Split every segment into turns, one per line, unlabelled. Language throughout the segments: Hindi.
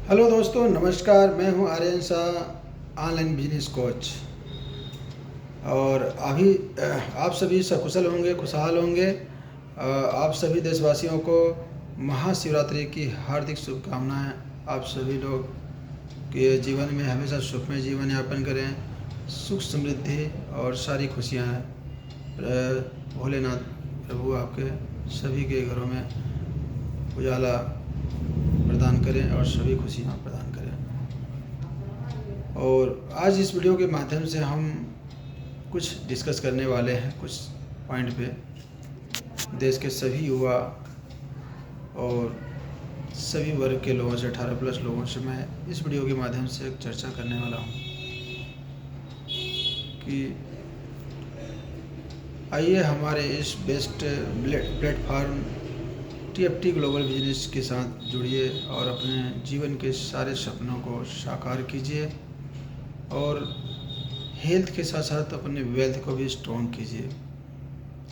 हेलो दोस्तों, नमस्कार। मैं हूं Aryan Shah, online business coach. और अभी आप सभी सकुशल होंगे, खुशहाल होंगे। आप सभी देशवासियों को महाशिवरात्रि की हार्दिक शुभकामनाएं। आप सभी लोग के जीवन में हमेशा सुखमय जीवन यापन करें, सुख समृद्धि और सारी खुशियाँ भोलेनाथ प्रभु आपके सभी के घरों में उजाला प्रदान करें और सभी खुशियाँ प्रदान करें। और आज इस वीडियो के माध्यम से हम कुछ डिस्कस करने वाले हैं, कुछ पॉइंट पे देश के सभी युवा और सभी वर्ग के लोगों से, 18+ लोगों से मैं इस वीडियो के माध्यम से एक चर्चा करने वाला हूँ कि आइए हमारे इस best platform TFT global business के साथ जुड़िए और अपने जीवन के सारे सपनों को साकार कीजिए और हेल्थ के साथ साथ अपने वेल्थ को भी स्ट्रॉन्ग कीजिए।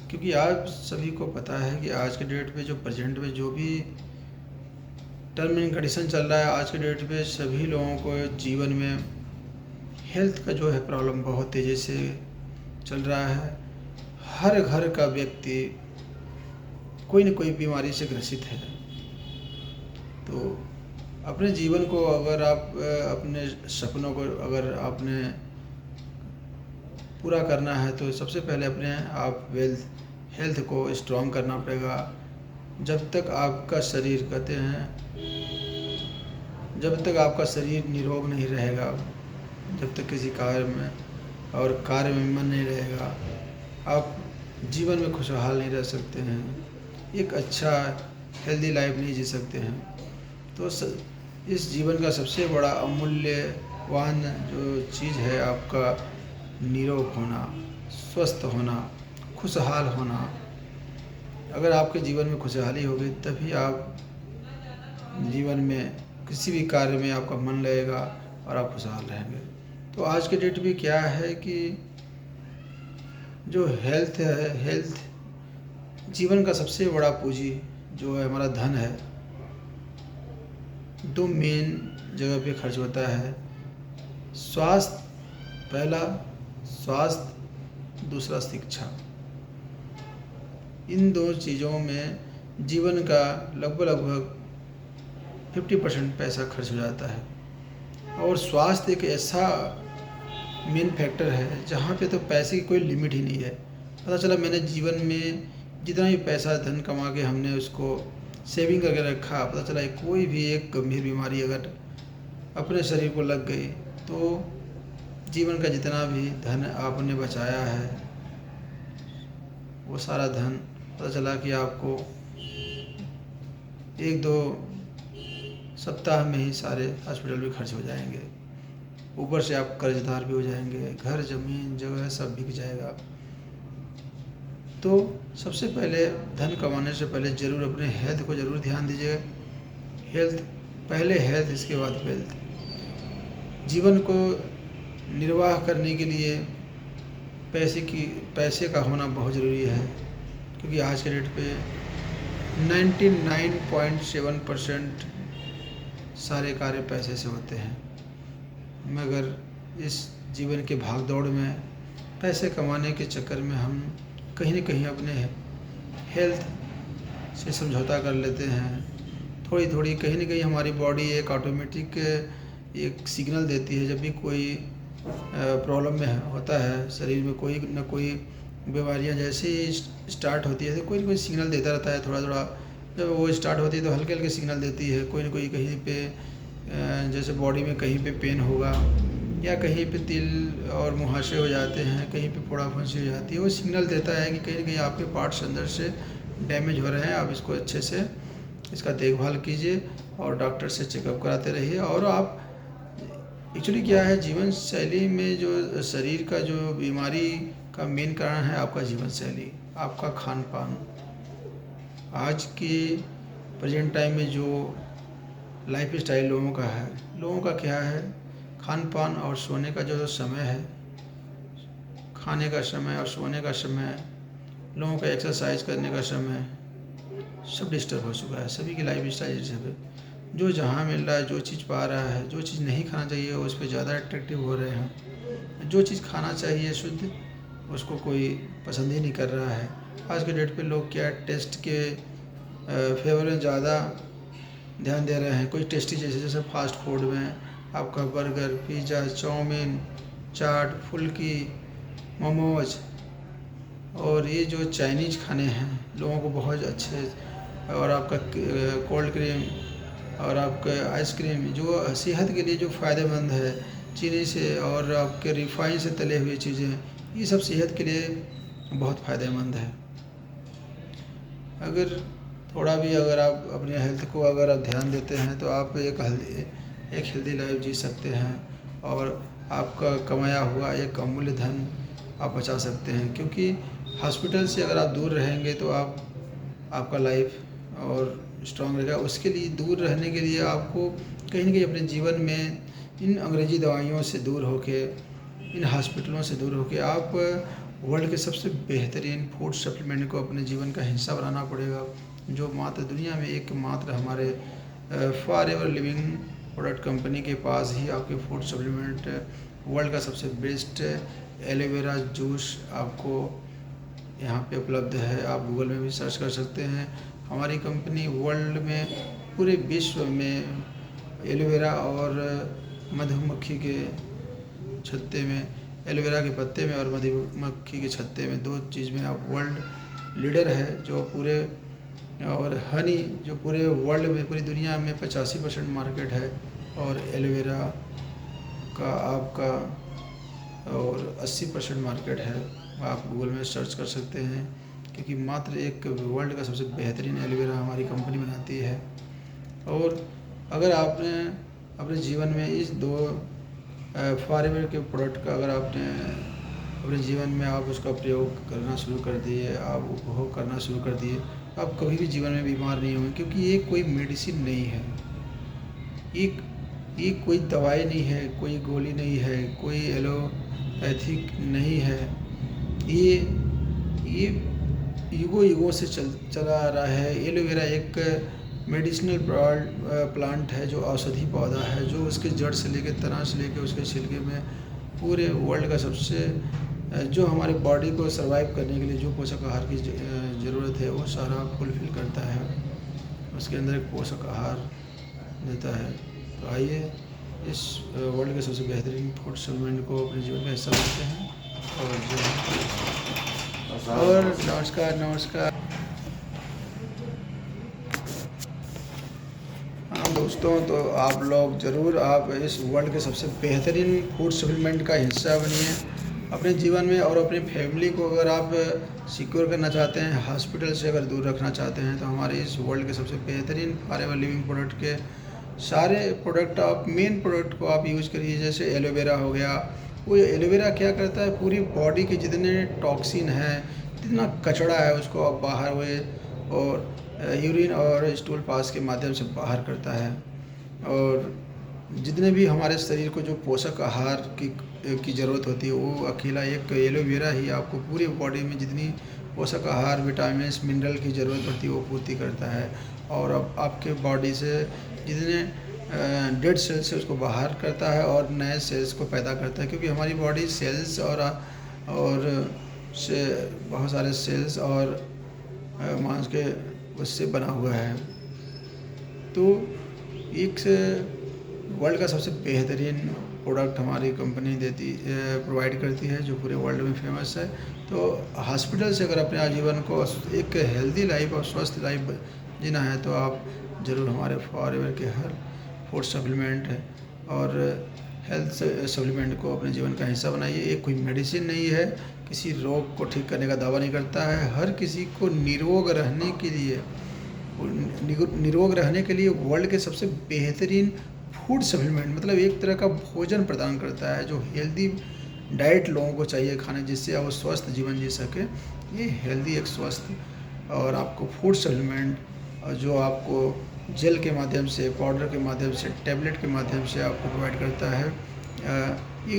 क्योंकि आप सभी को पता है कि आज के डेट पे जो प्रेजेंट में जो भी टर्म एंड कंडीशन चल रहा है, आज के डेट पे सभी लोगों को जीवन में हेल्थ का जो है प्रॉब्लम बहुत तेज़ी से चल रहा है। हर घर का व्यक्ति कोई न कोई बीमारी से ग्रसित है। तो अपने जीवन को अगर आप अपने सपनों को अगर आपने पूरा करना है तो सबसे पहले अपने आप हेल्थ को स्ट्रॉन्ग करना पड़ेगा। जब तक आपका शरीर, कहते हैं, जब तक आपका शरीर निरोग नहीं रहेगा, जब तक किसी कार्य में मन नहीं रहेगा, आप जीवन में खुशहाल नहीं रह सकते हैं, एक अच्छा हेल्दी लाइफ नहीं जी सकते हैं। तो इस जीवन का सबसे बड़ा अमूल्यवान जो चीज़ है आपका निरोग होना, स्वस्थ होना, खुशहाल होना। अगर आपके जीवन में खुशहाली होगी तभी आप जीवन में किसी भी कार्य में आपका मन लगेगा और आप खुशहाल रहेंगे। तो आज के डेट में क्या है कि जो हेल्थ है, हेल्थ जीवन का सबसे बड़ा पूंजी जो है, हमारा धन है। दो मेन जगह पे खर्च होता है। स्वास्थ्य पहला, स्वास्थ्य दूसरा शिक्षा। इन दो चीज़ों में जीवन का लगभग 50% पैसा खर्च हो जाता है। और स्वास्थ्य एक ऐसा मेन फैक्टर है जहाँ पे तो पैसे की कोई लिमिट ही नहीं है। पता चला मैंने जीवन में जितना भी पैसा धन कमा के हमने उसको सेविंग करके रखा, पता चला कोई भी एक गंभीर बीमारी अगर अपने शरीर को लग गई तो जीवन का जितना भी धन आपने बचाया है वो सारा धन, पता चला कि आपको 1-2 सप्ताह में ही सारे हॉस्पिटल भी खर्च हो जाएंगे। ऊपर से आप कर्जदार भी हो जाएंगे, घर जमीन जगह सब बिक जाएगा। तो सबसे पहले धन कमाने से पहले ज़रूर अपने हेल्थ को ज़रूर ध्यान दीजिए। हेल्थ पहले, हेल्थ इसके बाद वेल्थ। जीवन को निर्वाह करने के लिए पैसे का होना बहुत ज़रूरी है। क्योंकि आज के डेट पे 99.7% सारे कार्य पैसे से होते हैं। मगर इस जीवन के भाग दौड़ में पैसे कमाने के चक्कर में हम कहीं न कहीं अपने हेल्थ से समझौता कर लेते हैं। थोड़ी कहीं न कहीं हमारी बॉडी एक ऑटोमेटिक एक सिग्नल देती है। जब भी कोई प्रॉब्लम में होता है, शरीर में कोई न कोई बीमारियां जैसे ही स्टार्ट होती है तो कोई न कोई सिग्नल देता रहता है। थोड़ा जब वो स्टार्ट होती है तो हल्के हल्के सिग्नल देती है। कोई न कोई कहीं पे जैसे बॉडी में कहीं पे पेन होगा या कहीं पे तिल और मुहासे हो जाते हैं, कहीं पे फोड़ा फुंसी हो जाती है, वो सिग्नल देता है कि कहीं न कहीं आपके पार्ट्स अंदर से डैमेज हो रहे हैं। आप इसको अच्छे से इसका देखभाल कीजिए और डॉक्टर से चेकअप कराते रहिए। और आप एक्चुअली क्या है, जीवन शैली में जो शरीर का जो बीमारी का मेन कारण है आपका जीवन शैली, आपका खान पान। आज के प्रेजेंट टाइम में जो लाइफ स्टाइल लोगों का है, लोगों का क्या है, खान पान और सोने का जो समय है, खाने का समय और सोने का समय, लोगों का एक्सरसाइज करने का समय, सब डिस्टर्ब हो चुका है। सभी की लाइफ स्टाइल जैसे जो जहाँ मिल रहा है, जो चीज़ पा रहा है, जो चीज़ नहीं खाना चाहिए उस पे ज़्यादा अट्रैक्टिव हो रहे हैं। जो चीज़ खाना चाहिए शुद्ध, उसको कोई पसंद ही नहीं कर रहा है। आज के डेट पे लोग क्या टेस्ट के फेवर में ज़्यादा ध्यान दे रहे हैं। कोई टेस्टी जैसे जैसे फास्ट फूड में आपका बर्गर, पिज़्ज़ा, चाउमीन, चाट, फुल्की, मोमोज और ये जो चाइनीज़ खाने हैं लोगों को बहुत अच्छे, और आपका कोल्ड क्रीम और आपका आइसक्रीम जो सेहत के लिए जो फ़ायदेमंद है, चीनी से और आपके रिफाइन से तले हुए चीज़ें, ये सब सेहत के लिए बहुत फ़ायदेमंद है। अगर थोड़ा भी अगर आप अपने हेल्थ को अगर आप ध्यान देते हैं तो आप एक हेल्दी लाइफ जी सकते हैं, और आपका कमाया हुआ एक अमूल्य धन आप बचा सकते हैं। क्योंकि हॉस्पिटल से अगर आप दूर रहेंगे तो आपका लाइफ और स्ट्रांग रहेगा। उसके लिए दूर रहने के लिए आपको कहीं न कहीं अपने जीवन में इन अंग्रेज़ी दवाइयों से दूर होके, इन हॉस्पिटलों से दूर होके आप वर्ल्ड के सबसे बेहतरीन फूड सप्लीमेंट को अपने जीवन का हिस्सा बनाना पड़ेगा, जो मात्र दुनिया में एकमात्र हमारे फॉरएवर लिविंग प्रोडक्ट कंपनी के पास ही आपके फूड सप्लीमेंट वर्ल्ड का सबसे बेस्ट एलोवेरा जूस आपको यहाँ पे उपलब्ध है। आप गूगल में भी सर्च कर सकते हैं। हमारी कंपनी वर्ल्ड में, पूरे विश्व में एलोवेरा और मधुमक्खी के छत्ते में, एलोवेरा के पत्ते में और मधुमक्खी के छत्ते में, दो चीज़ में आप वर्ल्ड लीडर है। जो पूरे और हनी जो पूरे वर्ल्ड में, पूरी दुनिया में 85% मार्केट है, और एलोवेरा का आपका और 80% मार्केट है। आप गूगल में सर्च कर सकते हैं, क्योंकि मात्र एक वर्ल्ड का सबसे बेहतरीन एलोवेरा हमारी कंपनी बनाती है। और अगर आपने अपने जीवन में इस दो फॉरएवर के प्रोडक्ट का अगर आपने अपने जीवन में आप उसका प्रयोग करना शुरू कर दिए, आप उपभोग करना शुरू कर दिए, आप कभी भी जीवन में बीमार नहीं होंगे। क्योंकि ये कोई मेडिसिन नहीं है, ये कोई दवाई नहीं है, कोई गोली नहीं है, कोई एलोपैथिक नहीं है। ये युगों से चला आ रहा है। एलोवेरा एक मेडिसिनल प्लांट है, जो औषधि पौधा है, जो उसके जड़ से लेकर, तना से लेकर उसके छिलके में पूरे वर्ल्ड का सबसे जो हमारे बॉडी को सर्वाइव करने के लिए जो पोषक आहार की ज़रूरत है वो सारा फुलफ़िल करता है। उसके अंदर एक पोषक आहार देता है। तो आइए इस वर्ल्ड के सबसे बेहतरीन फूड सप्लीमेंट को अपने जीवन का हिस्सा बनाते हैं। और नमस्कार। हाँ दोस्तों, तो आप लोग ज़रूर आप इस वर्ल्ड के सबसे बेहतरीन फूड सप्लीमेंट का हिस्सा बनिए अपने जीवन में। और अपनी फैमिली को अगर आप सिक्योर करना चाहते हैं, हॉस्पिटल से अगर दूर रखना चाहते हैं, तो हमारे इस वर्ल्ड के सबसे बेहतरीन फॉरएवर लिविंग प्रोडक्ट के सारे प्रोडक्ट, आप मेन प्रोडक्ट को आप यूज़ करिए। जैसे एलोवेरा हो गया, वो एलोवेरा क्या करता है, पूरी बॉडी के जितने टॉक्सिन हैं, जितना कचरा है, उसको आप बाहर हुए और यूरिन और स्टूल पास के माध्यम से बाहर करता है। और जितने भी हमारे शरीर को जो पोषक आहार की ज़रूरत होती है, वो अकेला एक एलोवेरा ही आपको पूरी बॉडी में जितनी पोषक आहार, विटामिन्स, मिनरल की ज़रूरत पड़ती है वो पूर्ति करता है। और अब आपके बॉडी से जितने डेड सेल्स है उसको बाहर करता है और नए सेल्स को पैदा करता है। क्योंकि हमारी बॉडी सेल्स और से बहुत सारे सेल्स और मांस के उससे बना हुआ है। तो एक से वर्ल्ड का सबसे बेहतरीन प्रोडक्ट हमारी कंपनी प्रोवाइड करती है, जो पूरे वर्ल्ड में फेमस है। तो हॉस्पिटल से अगर अपने आजीवन को एक हेल्दी लाइफ और स्वस्थ लाइफ जीना है, तो आप ज़रूर हमारे फॉरएवर के हर फूड सप्लीमेंट और हेल्थ सप्लीमेंट को अपने जीवन का हिस्सा बनाइए। ये कोई मेडिसिन नहीं है, किसी रोग को ठीक करने का दावा नहीं करता है। हर किसी को निरोग रहने के लिए वर्ल्ड के सबसे बेहतरीन फूड सप्लीमेंट, मतलब एक तरह का भोजन प्रदान करता है, जो हेल्दी डाइट लोगों को चाहिए खाने, जिससे आप स्वस्थ जीवन जी सके। ये हेल्दी एक स्वस्थ और आपको फूड सप्लीमेंट, जो आपको जेल के माध्यम से, पाउडर के माध्यम से, टैबलेट के माध्यम से आपको प्रोवाइड करता है। ये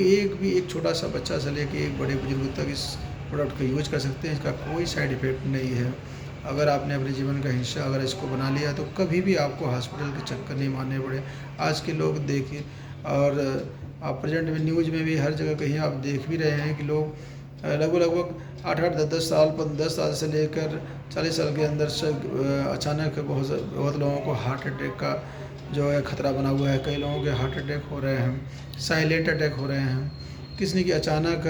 एक छोटा सा बच्चा से लेके एक बड़े बुजुर्ग तक इस प्रोडक्ट को यूज कर सकते हैं। इसका कोई साइड इफ़ेक्ट नहीं है। अगर आपने अपने जीवन का हिस्सा अगर इसको बना लिया तो कभी भी आपको हॉस्पिटल के चक्कर नहीं मारने पड़े। आज के लोग देखिए, और आप प्रेजेंट में न्यूज़ में भी हर जगह कहीं आप देख भी रहे हैं कि लोग लगभग 8-8, 10-10 साल, 10 साल से लेकर 40 साल के अंदर से अचानक बहुत लोगों को हार्ट अटैक का जो है खतरा बना हुआ है। कई लोगों के हार्ट अटैक हो रहे हैं, साइलेंट अटैक हो रहे हैं। किसी की अचानक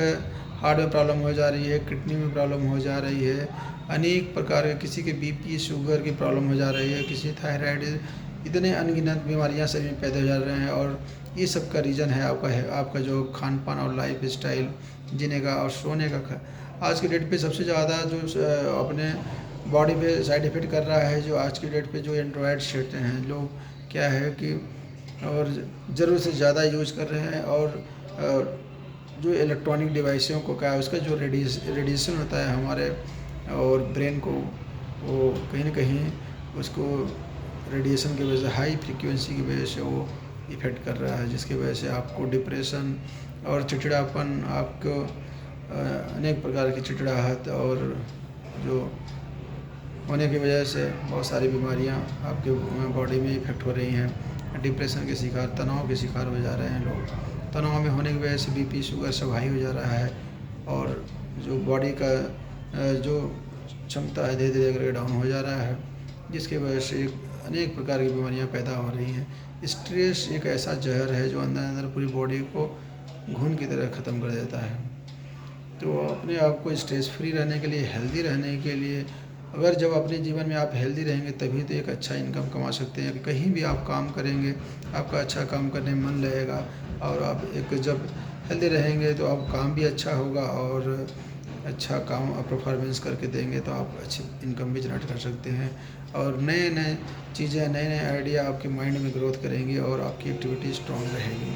हार्ट में प्रॉब्लम हो जा रही है, किडनी में प्रॉब्लम हो जा रही है, अनेक प्रकार के, किसी के बीपी शुगर की प्रॉब्लम हो जा रही है, किसी थायराइड, इतने अनगिनत बीमारियां शरीर में पैदा हो जा रहे हैं। और ये सब का रीज़न है आपका जो खान पान और लाइफ स्टाइल, जीने का और सोने का। आज की डेट पे सबसे ज़्यादा जो अपने बॉडी पे साइड इफ़ेक्ट कर रहा है, जो आज की डेट पे जो एंड्रॉयड सेट हैं लोग, क्या है कि और ज़रूरत से ज़्यादा यूज कर रहे हैं। और जो इलेक्ट्रॉनिक डिवाइसों को क्या है, उसका जो रेडिएशन होता है हमारे और ब्रेन को, वो कहीं ना कहीं उसको रेडिएशन की वजह से, हाई फ्रीक्वेंसी की वजह से वो इफ़ेक्ट कर रहा है, जिसकी वजह से आपको डिप्रेशन और चिड़चिड़ापन, आपको अनेक प्रकार की चिड़चिड़ाहट और जो होने की वजह से बहुत सारी बीमारियां आपके बॉडी में इफ़ेक्ट हो रही हैं। डिप्रेशन के शिकार, तनाव के शिकार हो जा रहे हैं लोग। तनाव में होने की वजह से बीपी शुगर सब हाई हो जा रहा है, और जो बॉडी का जो क्षमता है धीरे धीरे करके डाउन हो जा रहा है, जिसकी वजह से अनेक प्रकार की बीमारियां पैदा हो रही हैं। स्ट्रेस एक ऐसा जहर है जो अंदर अंदर पूरी बॉडी को घून की तरह ख़त्म कर देता है। तो अपने आप को स्ट्रेस फ्री रहने के लिए, हेल्दी रहने के लिए, अगर जब अपने जीवन में आप हेल्दी रहेंगे तभी तो एक अच्छा इनकम कमा सकते हैं। कहीं भी आप काम करेंगे, आपका अच्छा काम करने में मन लगेगा, और आप एक जब हेल्दी रहेंगे तो आप काम भी अच्छा होगा, और अच्छा काम आप परफॉर्मेंस करके देंगे तो आप अच्छी इनकम भी जनरेट कर सकते हैं। और नए नए चीज़ें, नए नए आइडिया आपके माइंड में ग्रोथ करेंगी और आपकी एक्टिविटी स्ट्रॉन्ग रहेगी।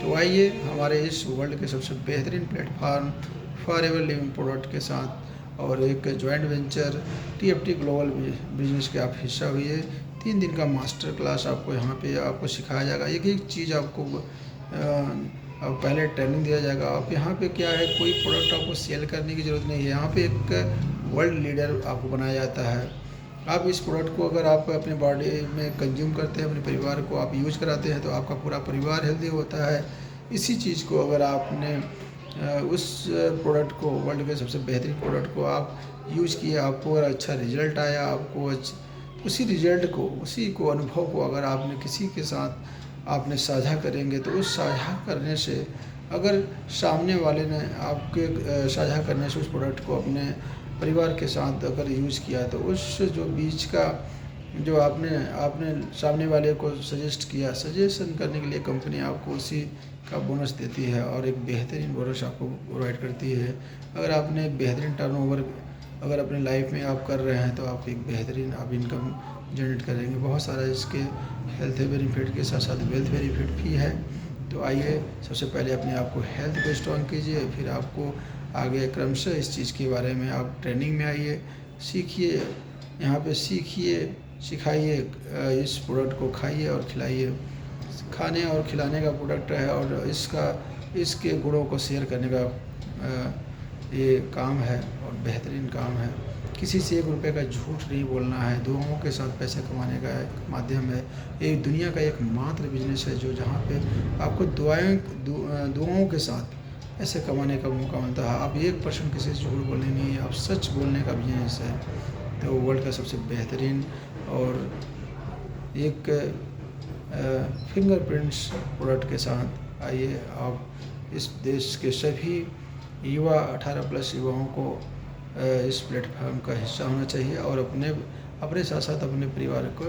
तो आइए हमारे इस वर्ल्ड के सबसे बेहतरीन प्लेटफॉर्म फॉरएवर लिविंग प्रोडक्ट के साथ और एक joint venture TFT global business के आप हिस्सा हुए। 3 दिन का मास्टर क्लास आपको यहाँ पे आपको सिखाया जाएगा। एक एक चीज़ आपको पहले ट्रेनिंग दिया जाएगा। आप यहाँ पे क्या है, कोई प्रोडक्ट आपको सेल करने की ज़रूरत नहीं है। यहाँ पे एक वर्ल्ड लीडर आपको बनाया जाता है। आप इस प्रोडक्ट को अगर आप अपने बॉडी में कंज्यूम करते हैं, अपने परिवार को आप यूज कराते हैं, तो आपका पूरा परिवार हेल्दी होता है। इसी चीज़ को अगर आपने उस प्रोडक्ट को, वर्ल्ड के सबसे बेहतरीन प्रोडक्ट को आप यूज़ किए, आपको अगर अच्छा रिजल्ट आया, आपको उसी रिजल्ट को, उसी को अनुभव को अगर आपने किसी के साथ आपने साझा करेंगे, तो उस साझा करने से, अगर सामने वाले ने आपके साझा करने से उस प्रोडक्ट को अपने परिवार के साथ अगर यूज़ किया, तो उस जो बीच का जो आपने सामने वाले को सजेस्ट किया, सजेशन करने के लिए कंपनी आपको उसी का बोनस देती है और एक बेहतरीन बोनस आपको प्रोवाइड करती है। अगर आपने बेहतरीन टर्नओवर अगर अपनी लाइफ में आप कर रहे हैं, तो आप एक बेहतरीन आप इनकम जनरेट करेंगे। बहुत सारा इसके हेल्थ बेनिफिट के साथ साथ वेल्थ बेनिफिट भी है। तो आइए सबसे पहले अपने आप को हेल्थ को स्ट्रॉन्ग कीजिए, फिर आपको आगे क्रमशः इस चीज़ के बारे में आप ट्रेनिंग में आइए, सीखिए, यहाँ पे सीखिए, सिखाइए, इस प्रोडक्ट को खाइए और खिलाइए। खाने और खिलाने का प्रोडक्ट है, और इसके गुणों को शेयर करने का ये काम है और बेहतरीन काम है। किसी से 1 रुपये का झूठ नहीं बोलना है। दुआओं के साथ पैसे कमाने का एक माध्यम है। ये दुनिया का एकमात्र बिजनेस है जो जहाँ पे आपको दुआओं के साथ पैसे कमाने का मौका मिलता है। आप 1% किसी से झूठ बोलने नहीं है, आप सच बोलने का बिजनेस है। तो वर्ल्ड का सबसे बेहतरीन और एक फिंगरप्रिंट्स प्रोडक्ट के साथ आइए, आप इस देश के सभी युवा 18+ युवाओं को इस प्लेटफॉर्म का हिस्सा होना चाहिए, और अपने साथ साथ अपने परिवार को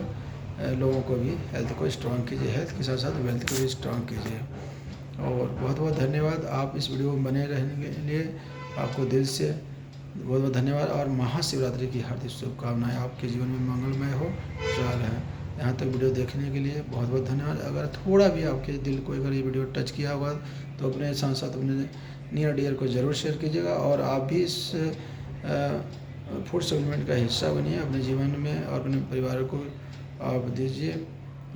लोगों को भी हेल्थ को स्ट्रॉन्ग कीजिए, हेल्थ के साथ साथ वेल्थ को भी स्ट्रॉन्ग कीजिए। और बहुत बहुत धन्यवाद। आप इस वीडियो में बने रहने के लिए आपको दिल से बहुत बहुत धन्यवाद, और महाशिवरात्रि की हार्दिक शुभकामनाएं। आपके जीवन में मंगलमय हो। चाल है यहाँ तक वीडियो देखने के लिए बहुत बहुत धन्यवाद। अगर थोड़ा भी आपके दिल को अगर ये वीडियो टच किया होगा, तो अपने साथ साथ अपने नियर डियर को ज़रूर शेयर कीजिएगा, और आप भी इस फूड सप्लीमेंट का हिस्सा बनिए अपने जीवन में, और अपने परिवार को आप दीजिए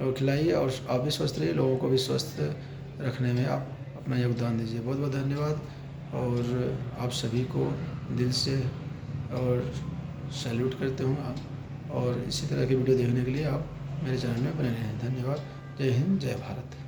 और खिलाइए, और आप भी स्वस्थ रहिए, लोगों को भी स्वस्थ रखने में आप अपना योगदान दीजिए। बहुत बहुत धन्यवाद, और आप सभी को दिल से और सैल्यूट करते हूँ और इसी तरह की वीडियो देखने के लिए आप मेरे चैनल में बने रहें। धन्यवाद। जय हिंद, जय भारत।